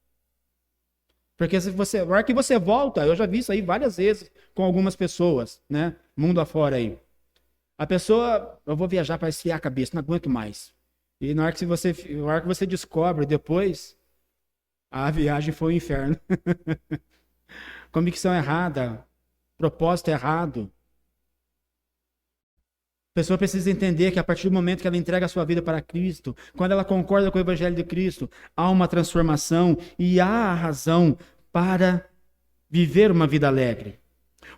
A: Porque na hora que você volta, eu já vi isso aí várias vezes com algumas pessoas, né? Mundo afora aí. A pessoa, eu vou viajar para esfriar a cabeça, não aguento mais. E na hora que você descobre depois, a viagem foi um inferno. Convicção errada, propósito errado. A pessoa precisa entender que a partir do momento que ela entrega a sua vida para Cristo, quando ela concorda com o Evangelho de Cristo, há uma transformação e há a razão para viver uma vida alegre.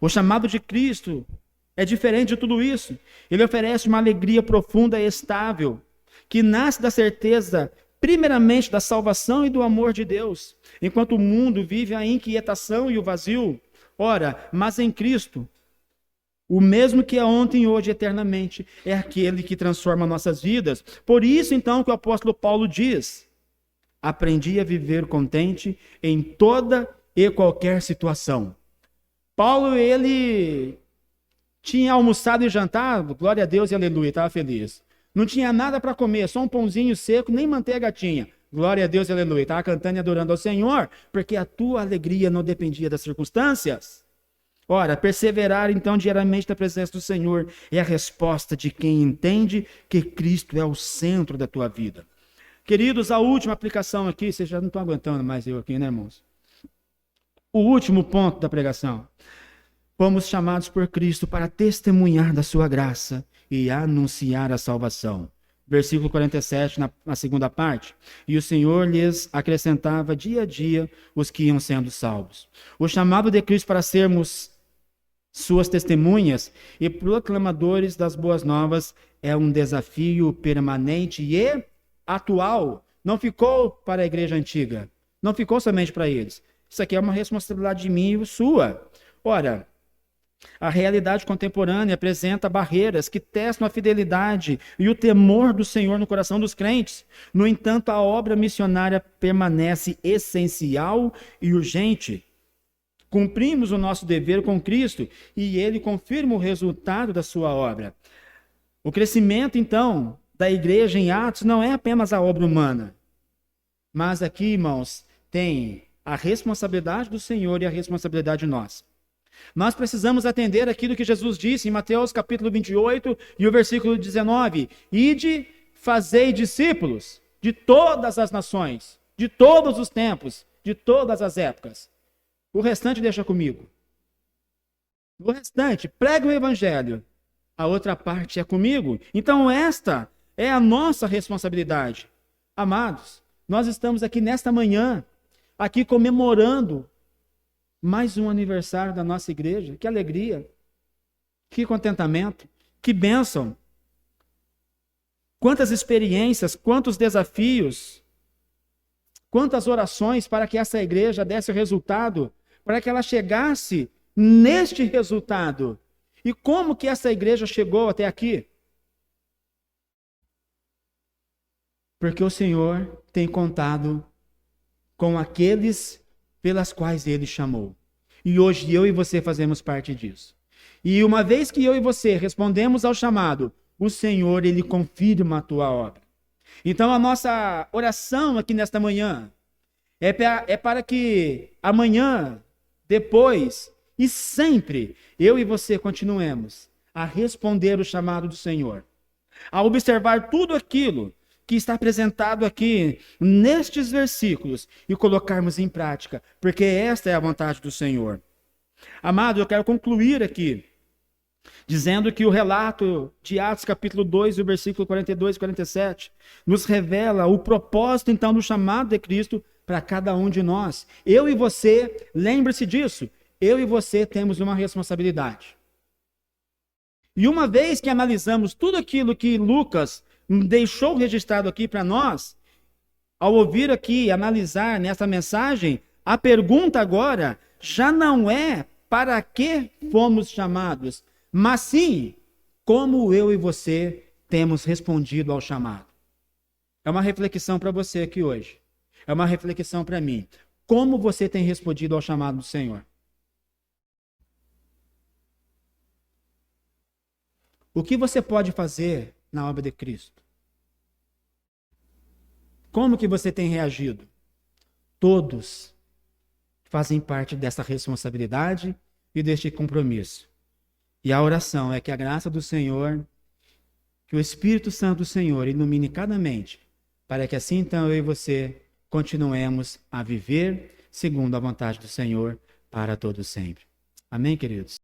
A: O chamado de Cristo é diferente de tudo isso. Ele oferece uma alegria profunda e estável, que nasce da certeza, primeiramente, da salvação e do amor de Deus, enquanto o mundo vive a inquietação e o vazio. Ora, mas em Cristo, o mesmo que é ontem, hoje, eternamente, é aquele que transforma nossas vidas. Por isso, então, que o apóstolo Paulo diz: aprendi a viver contente em toda e qualquer situação. Paulo, ele tinha almoçado e jantado, glória a Deus e aleluia, estava feliz. Não tinha nada para comer, só um pãozinho seco, nem manteiga tinha. Glória a Deus e aleluia. Estava cantando e adorando ao Senhor, porque a tua alegria não dependia das circunstâncias. Ora, perseverar então diariamente na presença do Senhor é a resposta de quem entende que Cristo é o centro da tua vida. Queridos, a última aplicação aqui, vocês já não estão aguentando mais eu aqui, né, irmãos? O último ponto da pregação. Fomos chamados por Cristo para testemunhar da sua graça e anunciar a salvação. Versículo 47, na segunda parte. E o Senhor lhes acrescentava dia a dia os que iam sendo salvos. O chamado de Cristo para sermos suas testemunhas e proclamadores das boas novas é um desafio permanente e atual. Não ficou para a igreja antiga. Não ficou somente para eles. Isso aqui é uma responsabilidade de mim e sua. Ora, a realidade contemporânea apresenta barreiras que testam a fidelidade e o temor do Senhor no coração dos crentes. No entanto, a obra missionária permanece essencial e urgente. Cumprimos o nosso dever com Cristo e Ele confirma o resultado da sua obra. O crescimento, então, da igreja em Atos não é apenas a obra humana. Mas aqui, irmãos, tem a responsabilidade do Senhor e a responsabilidade nossa. Nós precisamos atender aquilo que Jesus disse em Mateus capítulo 28 e o versículo 19. Ide, fazei discípulos de todas as nações, de todos os tempos, de todas as épocas. O restante deixa comigo. O restante, prega o evangelho. A outra parte é comigo. Então esta é a nossa responsabilidade. Amados, nós estamos aqui nesta manhã, aqui comemorando mais um aniversário da nossa igreja. Que alegria, que contentamento, que bênção. Quantas experiências, quantos desafios, quantas orações para que essa igreja desse o resultado, para que ela chegasse neste resultado. E como que essa igreja chegou até aqui? Porque o Senhor tem contado com aqueles pelas quais Ele chamou. E hoje eu e você fazemos parte disso. E uma vez que eu e você respondemos ao chamado, o Senhor, Ele confirma a tua obra. Então a nossa oração aqui nesta manhã é para que amanhã, depois e sempre, eu e você continuemos a responder o chamado do Senhor. A observar tudo aquilo que está apresentado aqui nestes versículos e colocarmos em prática, porque esta é a vontade do Senhor. Amado, eu quero concluir aqui, dizendo que o relato de Atos capítulo 2, o versículo 42 e 47, nos revela o propósito então do chamado de Cristo para cada um de nós. Eu e você, lembre-se disso, eu e você temos uma responsabilidade. E uma vez que analisamos tudo aquilo que Lucas deixou registrado aqui para nós, ao ouvir aqui, analisar nessa mensagem, a pergunta agora já não é para que fomos chamados,
B: mas sim como eu e você temos respondido ao chamado. É uma reflexão para você aqui hoje. É uma reflexão para mim. Como você tem respondido ao chamado do Senhor? O que você pode fazer na obra de Cristo? Como que você tem reagido? Todos fazem parte dessa responsabilidade e deste compromisso. E a oração é que a graça do Senhor, que o Espírito Santo do Senhor ilumine cada mente, para que assim então eu e você continuemos a viver segundo a vontade do Senhor para todos sempre. Amém, queridos?